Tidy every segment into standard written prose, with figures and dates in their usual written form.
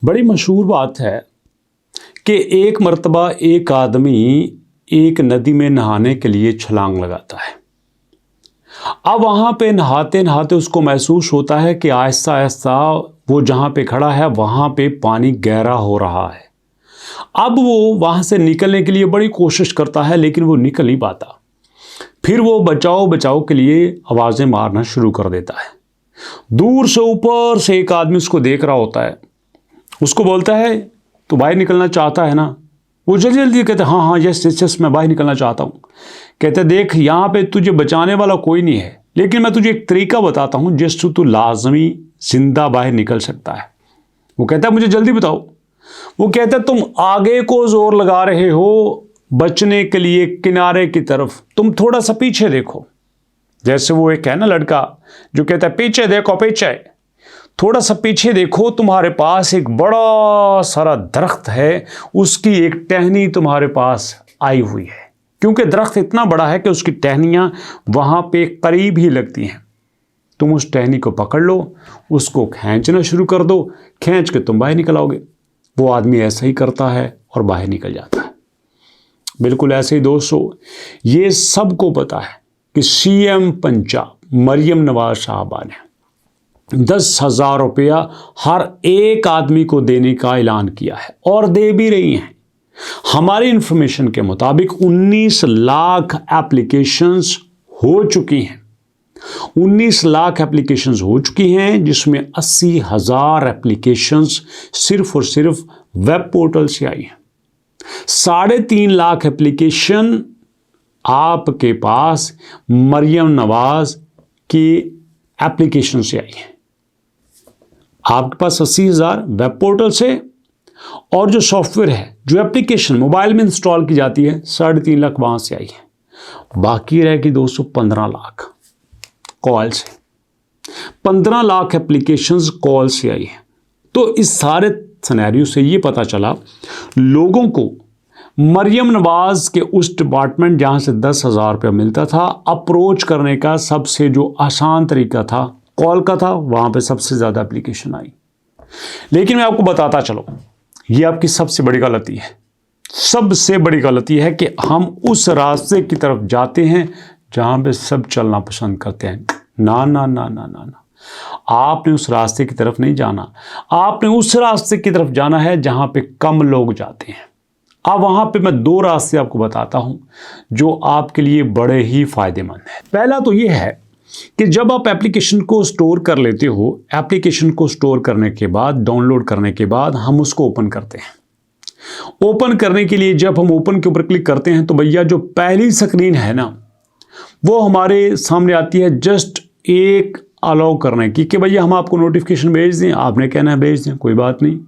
बड़ी मशहूर बात है कि एक मर्तबा एक आदमी एक नदी में नहाने के लिए छलांग लगाता है। अब वहाँ पे नहाते नहाते उसको महसूस होता है कि आहिस्ता आहिस्ता वो जहाँ पे खड़ा है वहाँ पे पानी गहरा हो रहा है। अब वो वहाँ से निकलने के लिए बड़ी कोशिश करता है, लेकिन वो निकल नहीं पाता। फिर वो बचाओ बचाओ के लिए आवाज़ें मारना शुरू कर देता है। दूर से ऊपर से एक आदमी उसको देख रहा होता है, उसको बोलता है तो बाहर निकलना चाहता है ना? वो जल्दी जल्दी कहते हाँ हाँ यस यस यस मैं बाहर निकलना चाहता हूँ। कहते देख यहाँ पे तुझे बचाने वाला कोई नहीं है, लेकिन मैं तुझे एक तरीका बताता हूँ जिससे तू लाजमी जिंदा बाहर निकल सकता है। वो कहता है मुझे जल्दी बताओ। वो कहता है तुम आगे को जोर लगा रहे हो बचने के लिए किनारे की तरफ, तुम थोड़ा सा पीछे देखो। जैसे वो एक है ना लड़का जो कहता है पीछे देखो पीछे, थोड़ा सा पीछे देखो, तुम्हारे पास एक बड़ा सारा दरख्त है, उसकी एक टहनी तुम्हारे पास आई हुई है। क्योंकि दरख्त इतना बड़ा है कि उसकी टहनियाँ वहाँ पे करीब ही लगती हैं। तुम उस टहनी को पकड़ लो, उसको खींचना शुरू कर दो, खींच के तुम बाहर निकल आओगे। वो आदमी ऐसा ही करता है और बाहर निकल जाता है। बिल्कुल ऐसे ही दोस्तों, ये सबको पता है कि सीएम पंजाब मरियम नवाज साहबा ने 10,000 रुपया हर एक आदमी को देने का ऐलान किया है और दे भी रही हैं। हमारी इंफॉर्मेशन के मुताबिक 19 लाख एप्लीकेशंस हो चुकी हैं। 19 लाख एप्लीकेशंस हो चुकी हैं, जिसमें 80,000 एप्लीकेशंस सिर्फ और सिर्फ वेब पोर्टल से आई हैं। 3.5 लाख एप्लीकेशन आपके पास मरियम नवाज की एप्लीकेशन से आई है। आपके पास 80,000 वेब पोर्टल से, और जो सॉफ्टवेयर है, जो एप्लीकेशन मोबाइल में इंस्टॉल की जाती है, 3.5 लाख वहां से आई है। बाकी रहेगी दोस्तों 15 लाख कॉल से। 15 लाख एप्लीकेशंस कॉल से आई है। तो इस सारे सिनेरियो से ये पता चला लोगों को मरियम नवाज के उस डिपार्टमेंट जहां से 10,000 रुपया मिलता था, अप्रोच करने का सबसे जो आसान तरीका था कॉल का था, वहां पे सबसे ज्यादा एप्लीकेशन आई। लेकिन मैं आपको बताता चलो, ये आपकी सबसे बड़ी गलती है। सबसे बड़ी गलती है कि हम उस रास्ते की तरफ जाते हैं जहां पे सब चलना पसंद करते हैं। ना ना ना ना ना ना, आपने उस रास्ते की तरफ नहीं जाना। आपने उस रास्ते की तरफ जाना है जहां पे कम लोग जाते हैं। अब वहां पे मैं 2 रास्ते आपको बताता हूं जो आपके लिए बड़े ही फायदेमंद है। पहला तो यह है कि जब आप एप्लीकेशन को स्टोर कर लेते हो, एप्लीकेशन को स्टोर करने के बाद, डाउनलोड करने के बाद हम उसको ओपन करते हैं। ओपन करने के लिए जब हम ओपन के ऊपर क्लिक करते हैं तो भैया जो पहली स्क्रीन है ना, वो हमारे सामने आती है जस्ट एक अलाउ करने की कि भैया हम आपको नोटिफिकेशन भेज दें। आपने कहना है भेज दें, कोई बात नहीं,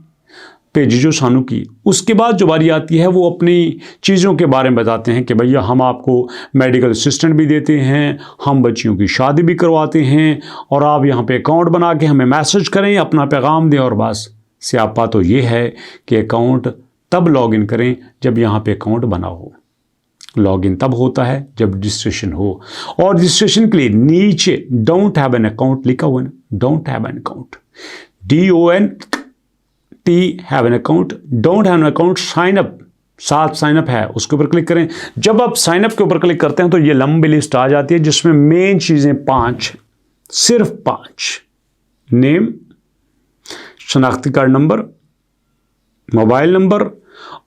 भेजी जो सानू की। उसके बाद जो बारी आती है वो अपनी चीज़ों के बारे में बताते हैं कि भैया हम आपको मेडिकल असिस्टेंट भी देते हैं, हम बच्चियों की शादी भी करवाते हैं, और आप यहाँ पे अकाउंट बना के हमें मैसेज करें, अपना पैगाम दें। और बस स्यापा तो ये है कि अकाउंट तब लॉगिन करें जब यहाँ पे अकाउंट बना हो। लॉगिन तब होता है जब रजिस्ट्रेशन हो, और रजिस्ट्रेशन के लिए नीचे डोंट हैव एन अकाउंट लिखा हुआ है। Don't have an account, DONT have an account, don't have an account, sign up, साथ साइन अप है, उसके ऊपर क्लिक करें। जब आप साइन अप के ऊपर क्लिक करते हैं तो ये लंबी लिस्ट आ जाती है जिसमें मेन चीजें 5, सिर्फ 5, नेम, शनाख्ती कार्ड नंबर, मोबाइल नंबर,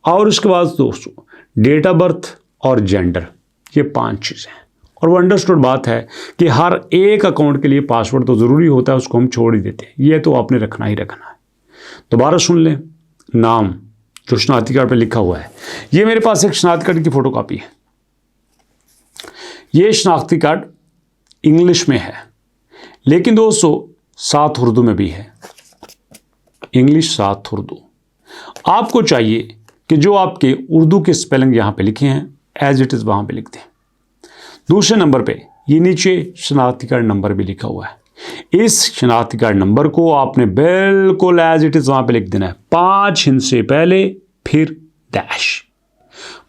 और उसके बाद दोस्तों डेट ऑफ बर्थ और जेंडर, ये 5 चीजें हैं। और वो अंडरस्टूड बात है कि हर एक अकाउंट के लिए पासवर्ड तो जरूरी होता है, उसको हम छोड़ ही देते हैं। ये तो आपने रखना ही रखना है। दोबारा सुन लें, नाम जो शनाख्ती कार्ड पे लिखा हुआ है, ये मेरे पास एक शनाख्ती कार्ड की फोटो कॉपी है। ये शनाख्ती कार्ड इंग्लिश में है, लेकिन दोस्तों साथ उर्दू में भी है। इंग्लिश साथ उर्दू। आपको चाहिए कि जो आपके उर्दू के स्पेलिंग यहां पे लिखे हैं एज इट इज वहां पे लिख दें। दूसरे नंबर पे ये नीचे शनाख्ती कार्ड नंबर भी लिखा हुआ है। इस शनाख्ती कार्ड नंबर को आपने बिल्कुल एज इट इज वहां पे लिख देना है। 5 हिंसे पहले फिर डैश,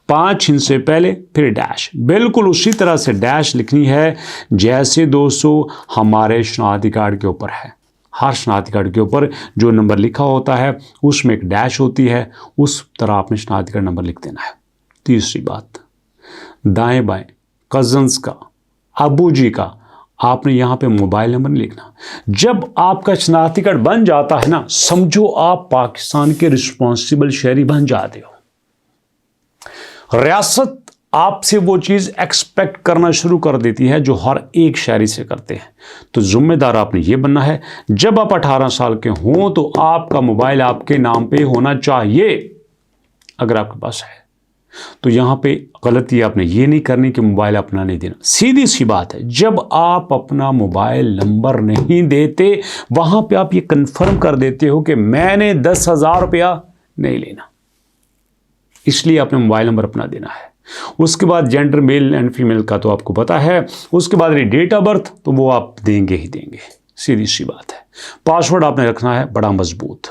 5 हिंसे पहले फिर डैश, बिल्कुल उसी तरह से डैश लिखनी है जैसे दोस्तों हमारे शनाख्ती कार्ड के ऊपर है। हर शनाख्ती कार्ड के ऊपर जो नंबर लिखा होता है उसमें एक डैश होती है, उस तरह आपने शनाख्ती कार्ड नंबर लिख देना है। तीसरी बात, दाएं बाएं कज़न्स का, अबू जी का आपने यहाँ पे मोबाइल नंबर नहीं लिखना। जब आपका शनाख्ती कार्ड बन जाता है ना, समझो आप पाकिस्तान के रिस्पॉन्सिबल शहरी बन जाते हो। रियासत आपसे वो चीज़ एक्सपेक्ट करना शुरू कर देती है जो हर एक शहरी से करते हैं। तो जिम्मेदार आपने ये बनना है, जब आप 18 साल के हों तो आपका मोबाइल आपके नाम पे होना चाहिए। अगर आपके पास है तो यहां पे गलती आपने ये नहीं करनी कि मोबाइल अपना नहीं देना। सीधी सी बात है, जब आप अपना मोबाइल नंबर नहीं देते वहां पे आप ये कंफर्म कर देते हो कि मैंने 10,000 रुपया नहीं लेना, इसलिए आपने मोबाइल नंबर अपना देना है। उसके बाद जेंडर मेल एंड फीमेल का तो आपको पता है। उसके बाद डेट ऑफ बर्थ तो वो आप देंगे ही देंगे, सीधी सी बात है। पासवर्ड आपने रखना है बड़ा मजबूत।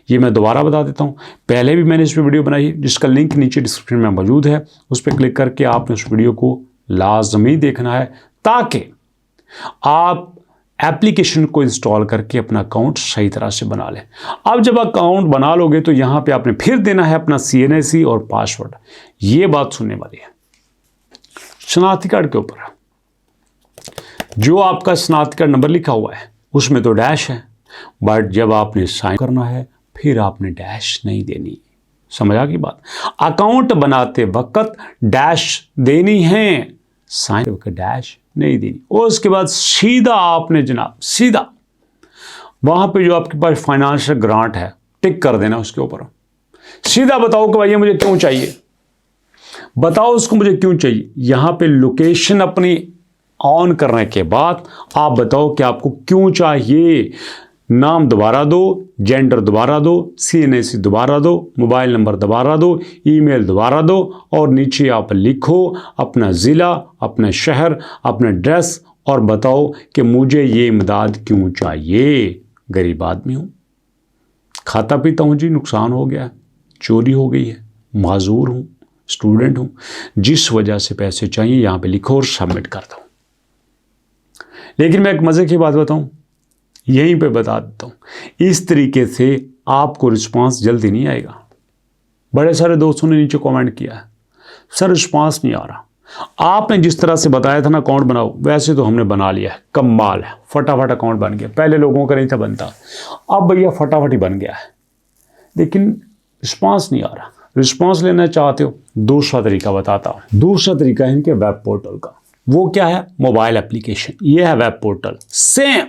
ये मैं दोबारा बता देता हूँ, पहले भी मैंने इस पर वीडियो बनाई है जिसका लिंक नीचे डिस्क्रिप्शन में मौजूद है। उस पर क्लिक करके आपने उस वीडियो को लाजमी देखना है ताकि आप एप्लीकेशन को इंस्टॉल करके अपना अकाउंट सही तरह से बना लें। अब जब अकाउंट बना लोगे तो यहाँ पे आपने फिर देना है अपना CNAC और पासवर्ड। ये बात सुनने वाली है। शनाख्ती कार्ड के ऊपर जो आपका शनाख्ती कार्ड नंबर लिखा हुआ है उसमें तो डैश है, बट जब आपने साइन करना है फिर आपने डैश नहीं देनी। समझ आ गई बात? अकाउंट बनाते वक्त डैश देनी है, साइन करके डैश नहीं देनी। और उसके बाद सीधा आपने जनाब सीधा वहां पे जो आपके पास फाइनेंशियल ग्रांट है टिक कर देना उसके ऊपर। सीधा बताओ कि भाई ये मुझे क्यों चाहिए, बताओ उसको मुझे क्यों चाहिए। यहां पे लोकेशन अपनी ऑन करने के बाद आप बताओ कि आपको क्यों चाहिए। नाम दोबारा दो, जेंडर दोबारा दो, CNAC दोबारा दो, मोबाइल नंबर दोबारा दो, ईमेल दोबारा दो और नीचे आप लिखो अपना ज़िला, अपना शहर, अपना एड्रेस और बताओ कि मुझे ये इमदाद क्यों चाहिए। गरीब आदमी हूँ, खाता पीता हूँ जी, नुकसान हो गया, चोरी हो गई है, माजूर हूँ, स्टूडेंट हूँ, जिस वजह से पैसे चाहिए यहाँ पे लिखो और सबमिट कर दो। लेकिन मैं एक मज़े की बात बताऊँ, यहीं पे बता देता हूँ, इस तरीके से आपको रिस्पांस जल्दी नहीं आएगा। बड़े सारे दोस्तों ने नीचे कमेंट किया है, सर रिस्पांस नहीं आ रहा। आपने जिस तरह से बताया था ना अकाउंट बनाओ, वैसे तो हमने बना लिया है, कमाल है, फटाफट अकाउंट बन गया। पहले लोगों का नहीं था बनता, अब भैया फटाफट ही बन गया है, लेकिन रिस्पांस नहीं आ रहा। रिस्पांस लेना चाहते हो, दूसरा तरीका बताता हूँ। दूसरा तरीका है इनके वेब पोर्टल का। वो क्या है? Mobile application. ये है वेब पोर्टल, सेम,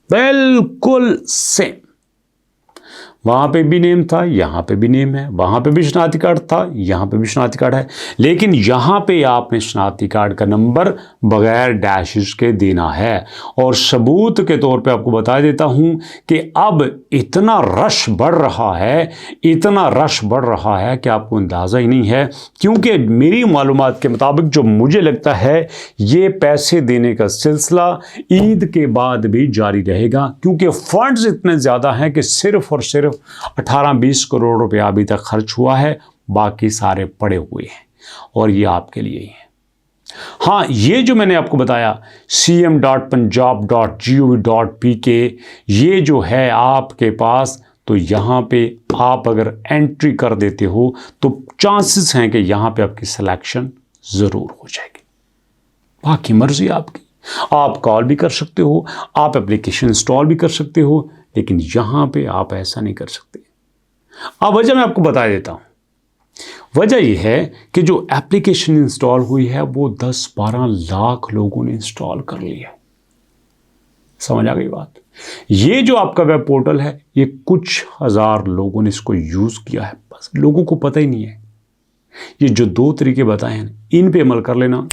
बिल्कुल सेम। वहां पे भी नेम था, यहां पे भी नेम है, वहां पे भी शनाख्ती कार्ड था, यहां पे भी शनाख्ती कार्ड है, लेकिन यहां पे आपने शनाख्ती कार्ड का नंबर बगैर डैशेस के देना है। और सबूत के तौर पे आपको बता देता हूं कि अब इतना रश बढ़ रहा है, इतना रश बढ़ रहा है कि आपको अंदाज़ा ही नहीं है। क्योंकि मेरी मालूमात के मुताबिक जो मुझे लगता है ये पैसे देने का सिलसिला ईद के बाद भी जारी रहेगा, क्योंकि फंड्स इतने ज़्यादा हैं कि सिर्फ और सिर्फ 18-20 करोड़ रुपया अभी तक खर्च हुआ है, बाकी सारे पड़े हुए हैं और ये आपके लिए ही है। हाँ, ये जो मैंने आपको बताया cm.punjab.gov.pk, ये जो है आपके पास, तो यहाँ पे आप अगर एंट्री कर देते हो तो चांसेस हैं कि यहाँ पे आपकी सिलेक्शन ज़रूर हो जाएगी। बाकी मर्जी आपकी, आप कॉल भी कर सकते हो, आप एप्लीकेशन इंस्टॉल भी कर सकते हो, लेकिन यहाँ पे आप ऐसा नहीं कर सकते। अब वजह मैं आपको बता देता हूँ। वजह यह है कि जो एप्लीकेशन इंस्टॉल हुई है वो 10-12 लाख लोगों ने इंस्टॉल कर ली है। समझ आ गई बात? ये जो आपका वेब पोर्टल है ये कुछ हज़ार लोगों ने इसको यूज़ किया है, बस लोगों को पता ही नहीं है। ये जो 2 तरीके बताए हैं इन पे अमल कर लेना,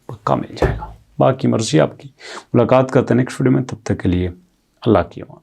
पक्का मिल जाएगा। बाकी मर्जी आपकी। मुलाकात करते हैं नेक्स्ट वीडियो में, तब तक के लिए अल्लाह की अमान।